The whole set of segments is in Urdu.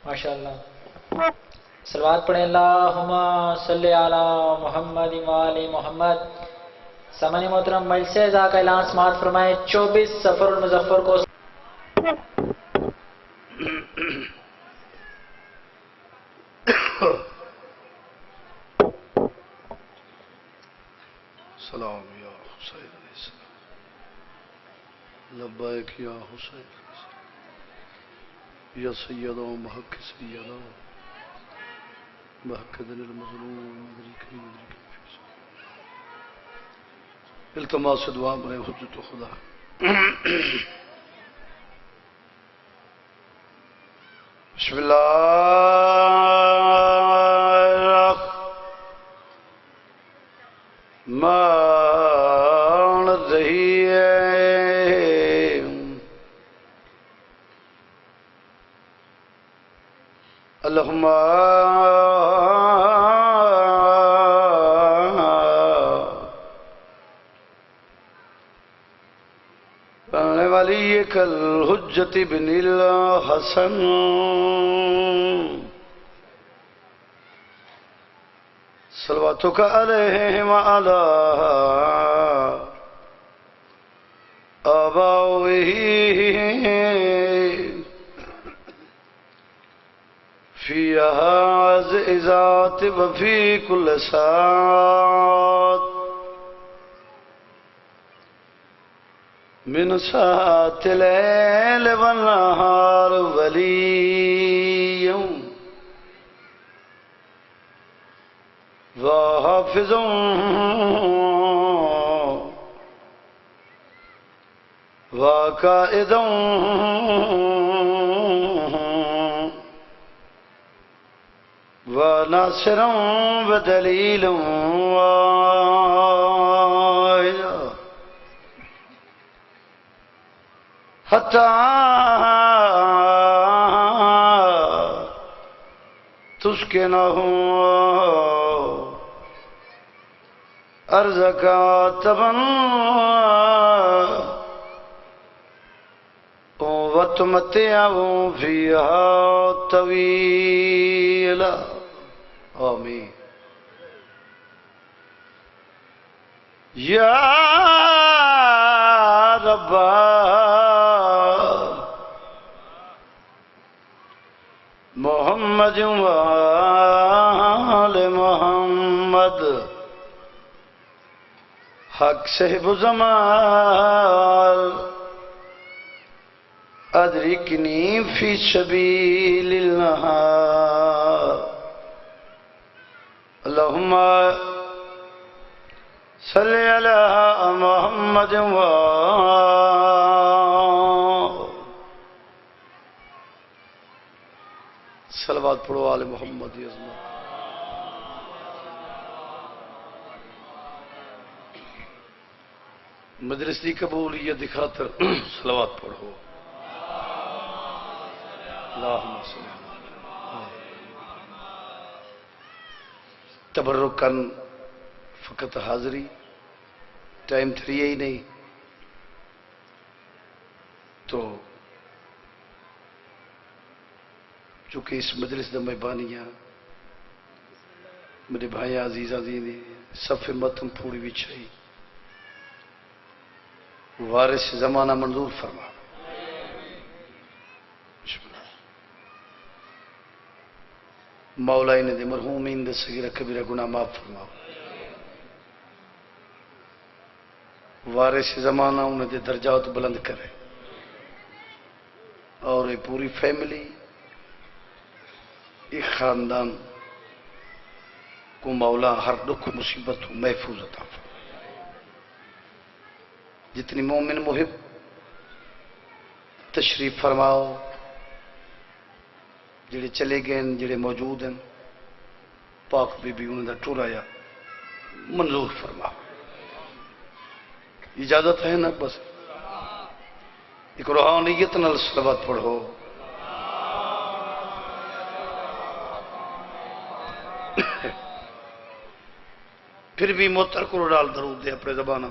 ماشاءاللہ. صلوات پڑھیں اللہم صلی علی محمد وآل محمد. سامعین محترم مجلس اعزاز کا اعلان سماعت فرمائیں. 24 سفر المظفر کو سلام یا حسین علیہ السلام. لبیک یا حسین علیہ السلام. یا سیدہ محق سیدہ محق دن المظلوم مدری کریم مدری کریم التماس دعا برے حجت خدا. بسم اللہ مان رہی ہے اللہم پڑھنے والی کل حجت بن الحسن صلواتک علیہ وعلی آبائہ فی ہاذ ذات وفی کل ساعت من ساعت اللیل والنہار ولی وحافظ وقائد وناصر ودلیل حتی تسکنہ ارضک تبن وتمتعہ فیہا طویلا. آمین. یا رب محمد وآل محمد حق صاحب زمان ادرکنی فی سبیل اللہ. اللہم صلی علی محمد صلوات پڑھو آل محمد عظمت. مجلس دی قبولیت دی خاطر صلوات پڑھو. اللہم صلی اللہ. تبرکن فقط حاضری ٹائم 3 ہی نہیں تو چونکہ اس مجلس دا مہبانیاں میرے بھائی عزیزاں دی صفِ متن پوری وچھائی وارث زمانہ منظور فرما. مولا انہیں دے مرحومین دے صغیرہ کبیرہ گناہ معاف فرماؤ. وارث زمانہ انہیں دے درجات بلند کرے اور یہ پوری فیملی ایک خاندان کو مولا ہر دکھ مصیبت ہو محفوظ عطا فرمائے. جتنی مومن محب تشریف فرماؤ جڑے چلے گئے جڑے موجود ہیں پاک بی بی انہوں نے ٹورایا منظور فرماؤ. اجازت ہے نا بس ایک روحانیت نال صلوات پڑھو. پھر بھی موتر کو ڈال درود دے اپنے زبانہ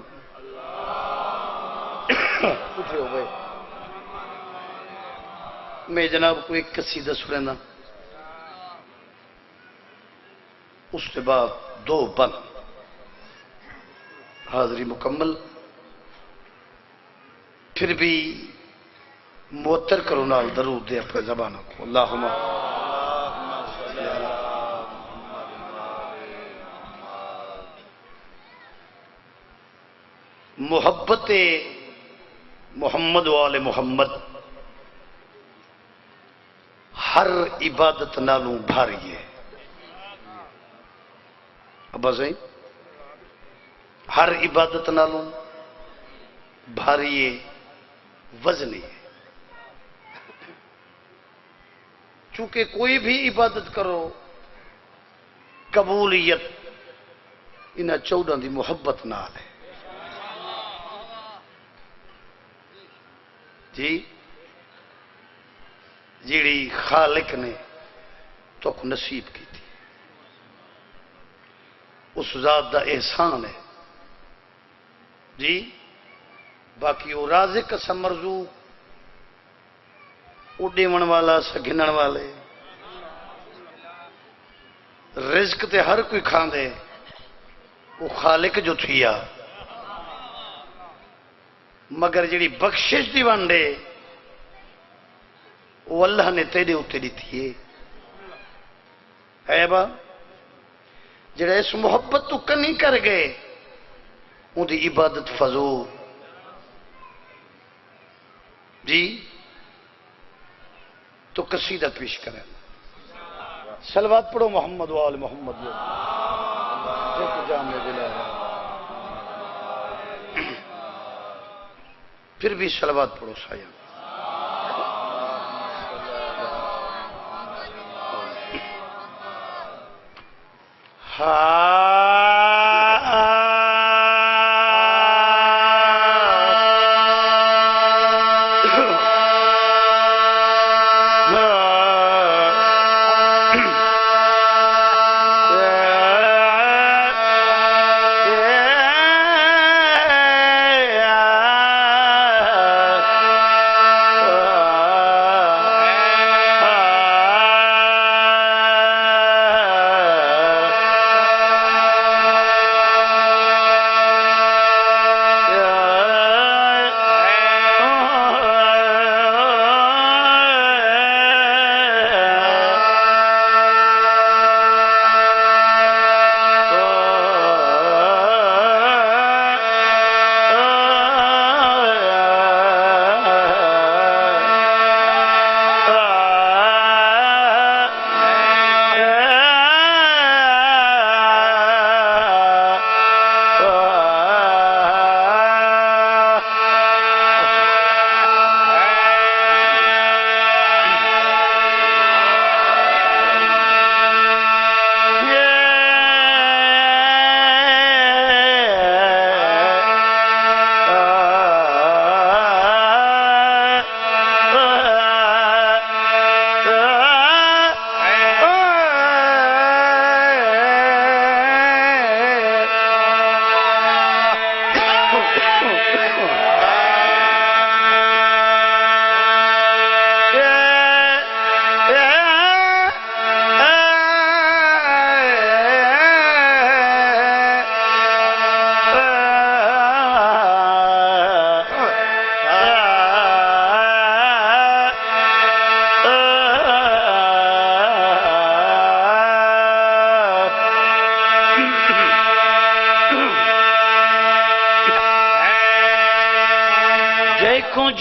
اٹھے ہو گئے. میں جناب کو ایک قصیدہ سنینا اس کے بعد 2 بند حاضری مکمل. پھر بھی معطر کرو نال درود دے اپنے زبانوں کو. اللہم محبت محمد وال محمد ہر عبادت نالوں بھاری ہے. ابا صحیح ہر عبادت نالوں بھاری ہے، وزنی ہے. چونکہ کوئی بھی عبادت کرو قبولیت انہاں 14 دی محبت نال ہے. جی جیڑی خالق نے تو نصیب کی تھی اس ذات دا احسان ہے. جی باقی وہ رازق سمرزو اڈیون والا سگنن والے رزق تے ہر کوئی کھاندے وہ خالق جو تھیا، مگر جڑی بخشش دی ونڈے وہ اللہ نے تیرے اتنے دیتی ہے. با جڑا اس محبت تو کنی کر گئے ان دی عبادت فضول. جی تو قصیدہ پیش کریں. صلوات پڑھو محمد وآل محمد. جامع دل ہے پھر بھی صلوات پڑھو سایہ.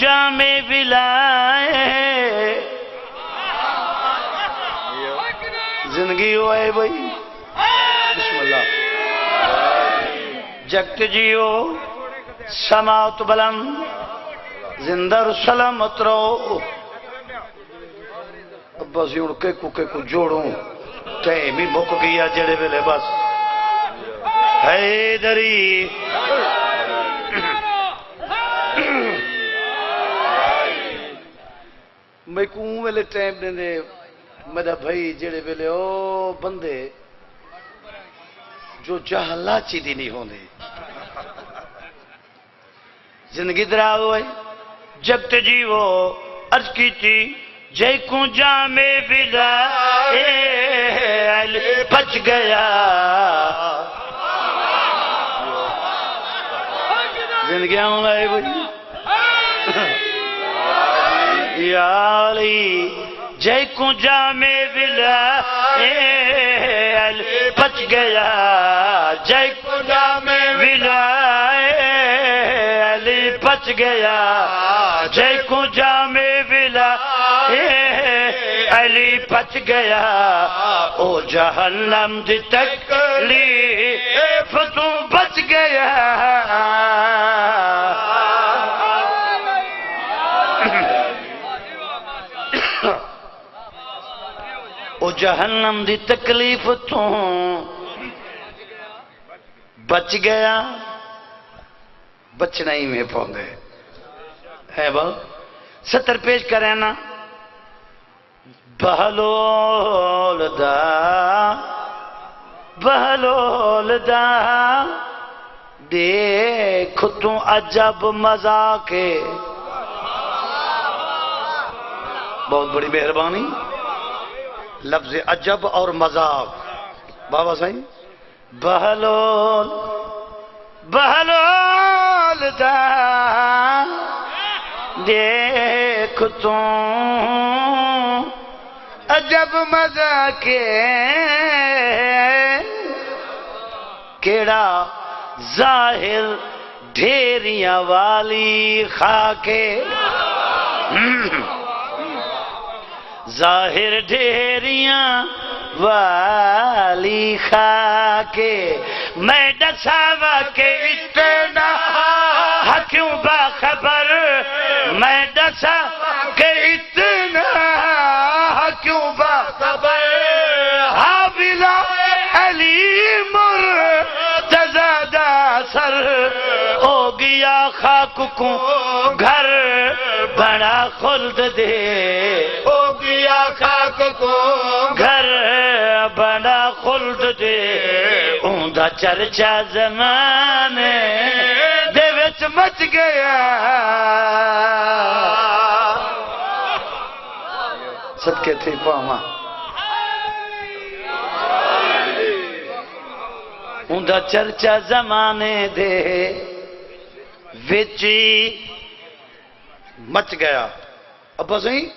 جامع ولائے زندگی ہوئے بھائی. بسم اللہ. جگت جیو سماعت بلند زندہ سلامت رہو. ابا سی ہوں کے کو جوڑوں ٹائم ہی مک گیا جڑے ویلے بس حیدری میں کو ویلے ٹائم دے دے میرا بھائی جڑے ویلے او بندے جو جہلاچی دی نہیں ہوندے زندگی دراؤ ہے جب تے جیو عرض کی تھی جے کو جامے بلائے علی بچ گیا زندگی آؤں لائے بھئی یا علی جے کو جامے بلائے علی بچ گیا جے کو جامے بلائے علی بچ گیا جے کو جامے بلائے علی بچ گیا او جہنم دی تکلیف تو بچ گیا او جہنم دی تکلیف تو بچ گیا بچنا ہی میں پہنگے ہے بہت ستر پیش کریں نا بہلول دا دیکھ تو عجب مزہ کے بہت بڑی مہربانی لفظ عجب اور مذاق بابا سائیں بہلول دا دیکھ تو عجب مزہ کے کیڑا ظاہر ڈھیریاں والی خاکے ظاہر ڈھیریاں والی خاکے میں ڈساوا کے اتنا کیوں باخبر میں ڈسا کے اتنا کیوں باخبر حابلہ علی مرتضی سر ہو گیا خاک کو گھر بڑا خلد دے ہو گیا خاک کو گھر بڑا خلد دے اوندا چرچا زمانے دے وچ مچ گیا صدقے تھی پاما اوندا چرچا زمانے دے وچی مچ گیا ابا صحیح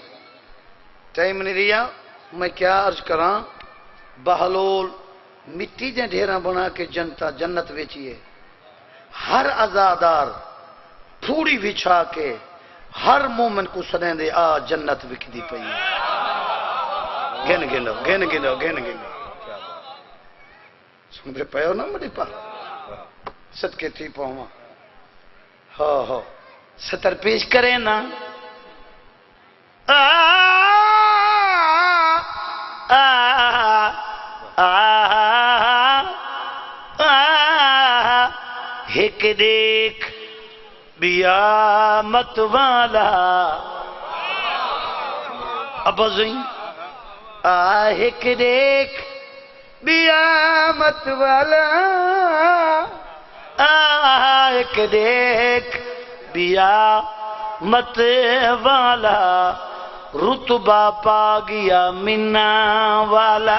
ٹائم نہیں رہا میں کیا عرض کراں بہلول مٹی دے ڈھیراں بنا کے جنت ویچیے ہر عزادار پھوڑی بچھا کے ہر مومن کو سنیں دے آ جنت وک دی پئی گن سن دے پہو نا مڑی پا صدقے تھی پاؤں ہاں ستر پیش کریں نا ایک دیکھ بیامت والا ابا زین ایک دیکھ بیامت والا ایک دیکھ بیامت والا رتبہ پا گیا منہ والا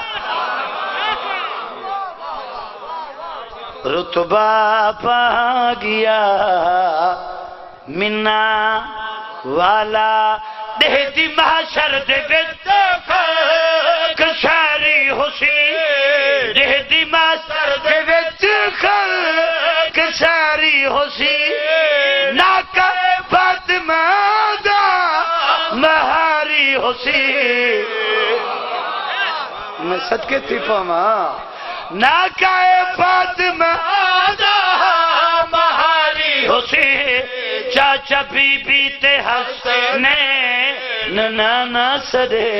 رتبہ پا گیا منہ والا دہتی محشر دے بیت کشاری حسی دہتی محشر دے بیت کشاری حسی ناکہ فاطمہ دا مہاری حسی میں صدقے تھی پاما ناکہ فاطمہ دا مہاری حسی چاچا بی بی تے حسنین نانا سدے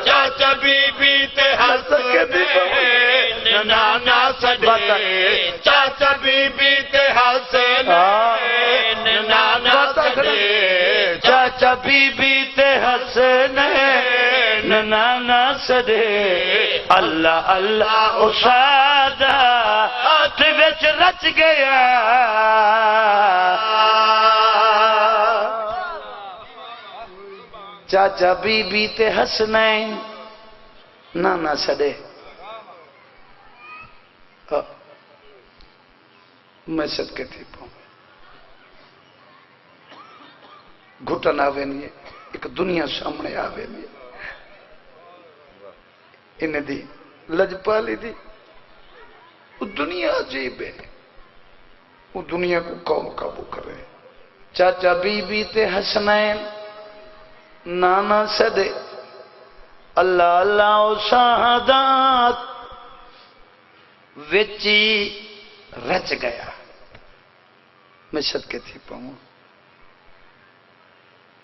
چاچا بی بی تے حسنین نانا سدے چاچا بی بی تے حسنین نانا سدے چاچا بی بی تے حسنین نانا سدے اللہ اللہ اسادہ تے وچ رچ گیا چاچا بی بی تے حسنین نانا سڑے میں صدقے تھی پاؤں گھٹن آوے نہیں ایک دنیا سامنے آوے نہیں انہیں دی لجپالی دی وہ دنیا عجیب ہے وہ دنیا کو کون قابو کرے چاچا بی بی تے حسنین نانا سدے اللہ اللہ و شہادات وچی رچ گیا میں صدقے تھی پاؤں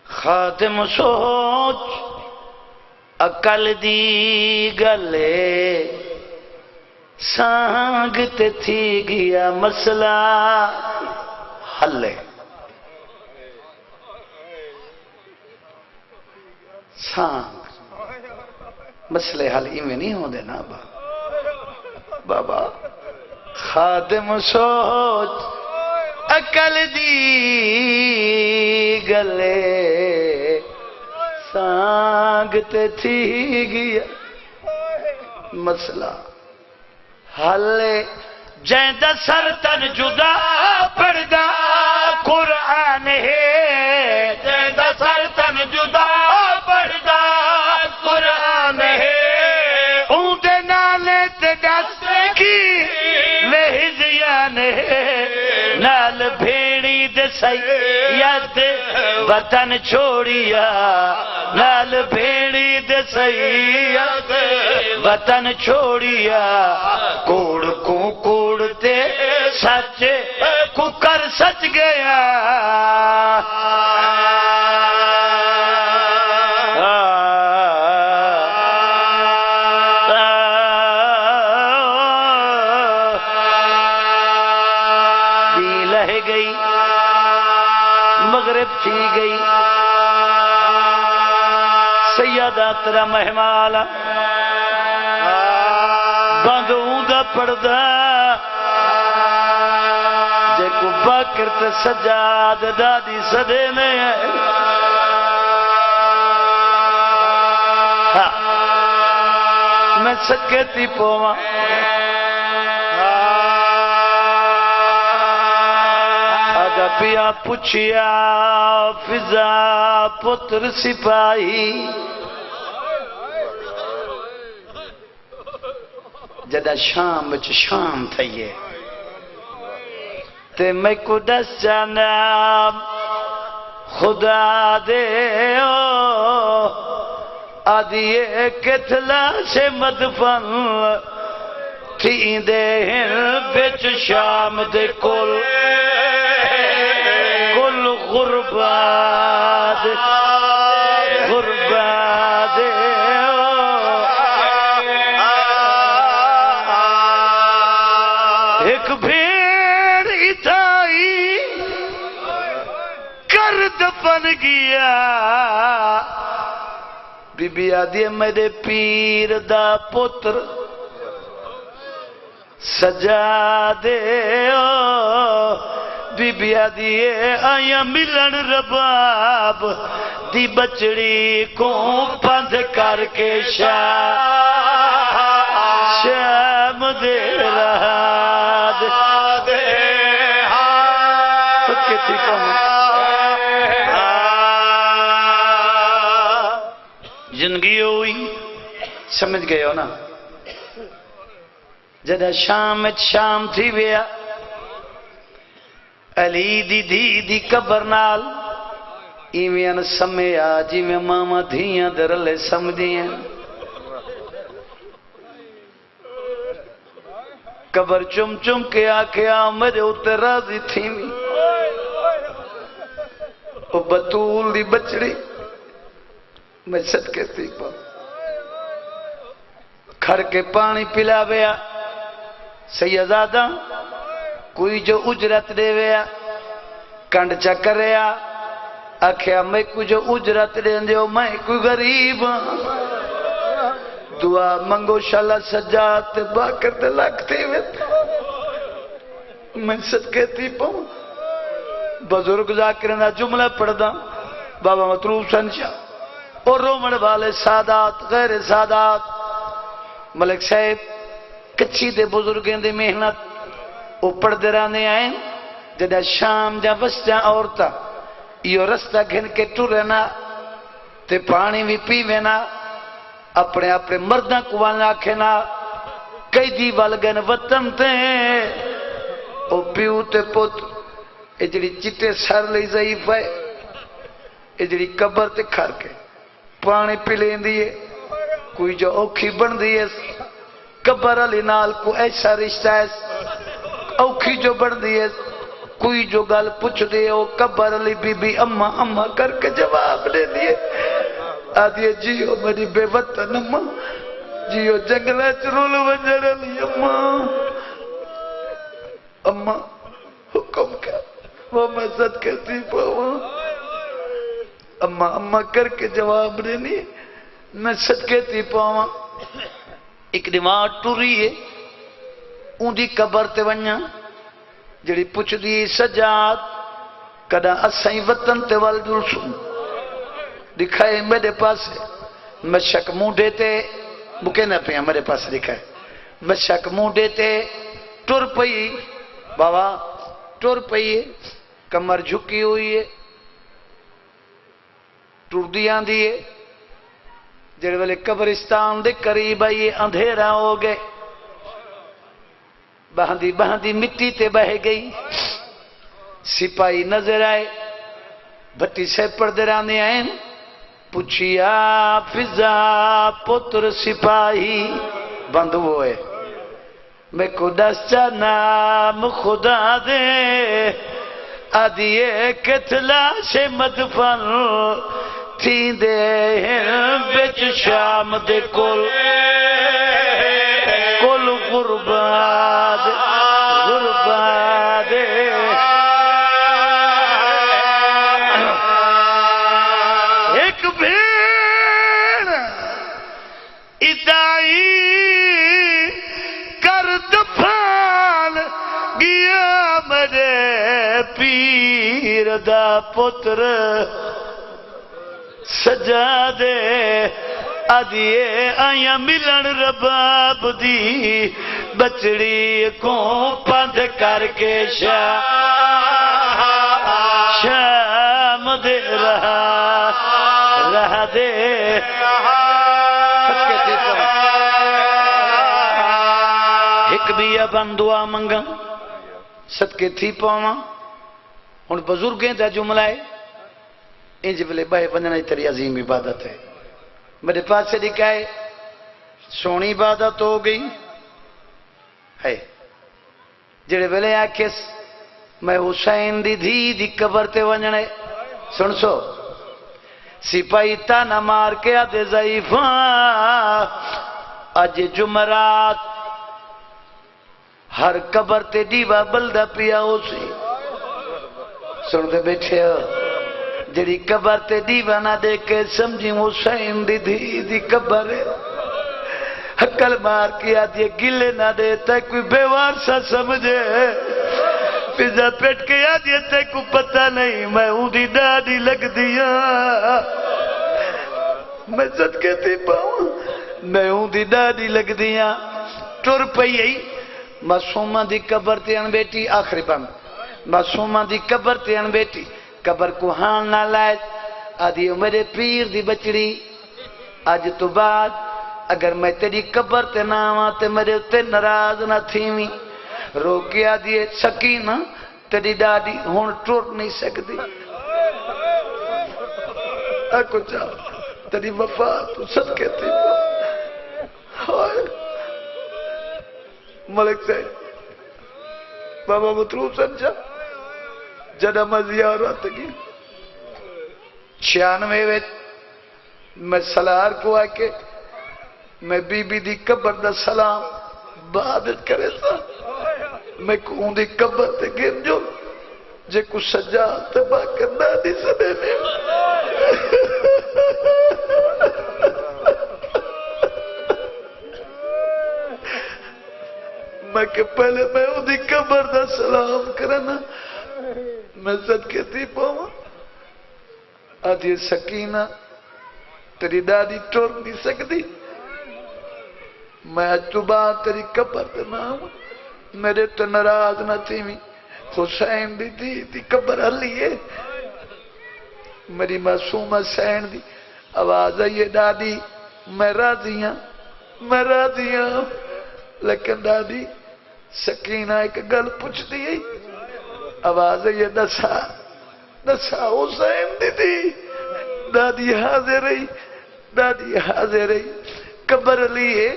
خادم سوچ عقل دی گلے سانگت تھی گیا مسئلہ حلے سانگ مسئلے حل میں نہیں ہوں دے نا بابا خادم سوچ عقل دی گلے سانگت تھی گیا مسئلہ حل جیندہ سرطن جدا پردہ قرآن ہے جیندہ سرطن جدا پردہ قرآن ہے اونڈے نالے تے دست کی لہزیان ہے نال بھیڑی دے سید وطن چھوڑیا نال بھیڑی دے سید وطن چھوڑیا کوڑ کو کوڑ تے سچ کو کر سچ گیا تھی گئی سیدہ تیرا مہمالا بندوں دا پردہ جے کو باکر تے سجاد دادی صدے میں میں صدقے تھی پوما پیا پوچھیا فضا پتر سپاہی جدہ شام بچ شام تھئیے تے میں کو دس جانا خدا دے آدھیے کتلا سے مدفن تھی دے بچ شام دے کل غرباد غرباد ایک بھیڑ اتائی کر دفن گیا بی بی آدھی میرے پیر دا پتر سجا دے بی بی آدھیے آیا ملن رباب دی بچڑی کو پندھ کر کے شام دے رہا دے کتی کم زندگی ہوئی سمجھ گئے ہو نا جدہ شام تھی ویا علی دی دی قبر نال ایویں سمیا جویں ماما دھیاں درلے سمدیاں قبر چم چم کے آکھیا میرے اوتے راضی تھی او بطول دی بچڑی میں صدقے تھی پا کھڑ کے پانی پلاویا سیدزادہ کوئی جو اجرت دے ویا کنڈ چکریا آکھیا میں کوئی جو اجرت دے دیو میں کوئی غریب دعا منگو شالا سجات باکر تے لکھتے ہوئے میں صدقے تھی پاؤں بزرگ ذاکرنا جملہ پڑھ دا بابا مطلوب سنشا اور رومن والے سادات غیر سادات ملک صاحب کچھی دے بزرگیں دے محنت وہ پڑھتے رہنے آئیں جدہ شام جا بسجا عورتا یہ رستہ گھن کے ٹورنا تے پانی بھی پیوینا اپنے اپنے مردہ کو وانا کھنا کئی دی والگن وطن تے او پیو تے پوت اجڑی چٹے سر لئی ضعیف ہے اجڑی قبر تے کھار کے پانی پی لین دیئے کوئی جو اوکھی بن دیئے قبر علی نال کو ایسا رشتہ ہے اوکھی جو بن دیئے کوئی جو گل پوچھ دیئے وہ قبر علی بی بی اماں اماں کر کے جواب دے دیئے آدھیے جیو میری بے وطن اماں جیو جنگلہ چرول ونجر علی اماں حکم کیا وہ میں صدقے تھی پاواں اماں اماں کر کے جواب دینی میں صدقے تھی پاواں ایک دماغ ٹوری ہے اون دی قبر تے ونجا جڑی پوچھ دی سجاد کدا اسائیں وطن تے وال جلسوں دکھائے میرے پاس مشک مونڈے تے بکے نہ پیا میرے پاس دکھائے مشک مونڈے تے ٹر پئی بابا ٹر پئی کمر جھکی ہوئی ہے ٹر دیاں دیئے جڑے والے قبرستان دے قریب آئیے اندھیرا ہو گئے بہندی بہندی مٹی تے بہ گئی سپاہی نظر آئے بھٹی سے پردے رانے آئیں پوچھیا فضا پتر سپاہی بند ہوئے میں کو دستا نام خدا دے آدھیے کتلا سے مدفن تھی دے بچ شام دے کل غرباد غرباد ایک بھیڑ ادائی کر دفان گیا میرے پیر دا پتر سجا دے آدھیے آیاں ملن رباب دی بچڑی کو پند کر کے شام دے رہا دے ایک بیا بندوا منگا صدقے تھی پاواں ہن بزرگیں دا جملہ ہے انج بلے بہے بننا تیری عظیم عبادت ہے میرے پاس سے لکھا ہے سونی عبادت ہو گئی ہے جڑے ویلے آکھس میں حسین دی دھی دی قبر تے ونجنے سن سو سپاہی تانا مار کے آدھے ضعیفاں آج جمعرات ہر قبر تے دیوا بلدہ پیا ہو سی سن دے بیٹھے ہو جڑی قبر تے دیوا نہ دے کے سمجھی حسین دی دھی دی قبر ہے حکل مار کے آدھے گلے نہ دے تے کوئی بیوار سا سمجھے پیزا پیٹ کے آدھے تے کو پتہ نہیں میں ہوں دی دادی لگ دیا میں صدقے تھی پاؤں میں ہوں دی دادی لگ دیا ٹر پئی معصومہ دی قبر تے ان بیٹی آخری بند معصومہ دی قبر تے ان بیٹی قبر کو ہاں نہ لائے آدھی میرے پیر دی بچڑی آج تو بعد اگر میں تیری قبر تے نہ آواں تے میرے تے ناراض نہ تھیویں رو کے آدھی سکینہ تیری ڈاڈی ہون ٹوٹ نہیں سکتی اکو چاہو تیری وفا تو صدقے تھی ملک سے بابا مطلوب سمجھا جدہ میں زیارت کی 96 میں سلار کو آکے میں بی بی دی قبر دا سلام بادت کرے سا میں کون دی قبر تے گر جو جے کو سجا تبا کرنا دی سدے میں میں کہ پہلے میں ان دی قبر دا سلام کرنا میں صدقے تھی پاواں آدھی سکینہ تیری دادی ٹر نہیں سکتی میں تو بعد تیری قبر تے نہ ہوں میرے تو ناراض نہ تھی میں حسین دی دی قبر ہلیے میری معصوم حسین دی آواز آئیے دادی میں راضی ہوں لیکن دادی سکینہ ایک گل پوچھ دی آواز آئیے دسا حسین دی دادی حاضر رہی قبر لیے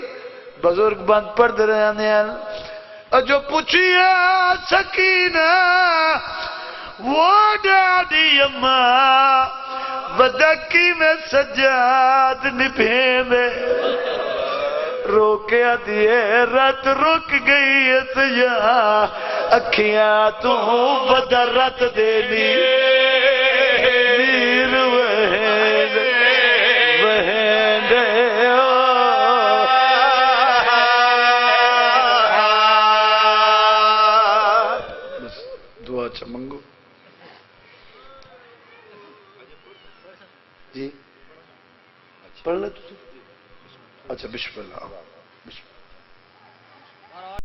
بزرگ بند پڑھ رہے ہیں جو پوچھیا سکینہ وہ دادی اماں بدکی میں سجاد نپھیندے روکیا دیئے رات رک گئی اتیا اکھیاں تو بدرت دینی نیر وہندے بس دعا چمنگو جی پڑھ لے تو اچھا بسم اللہ بسم اللہ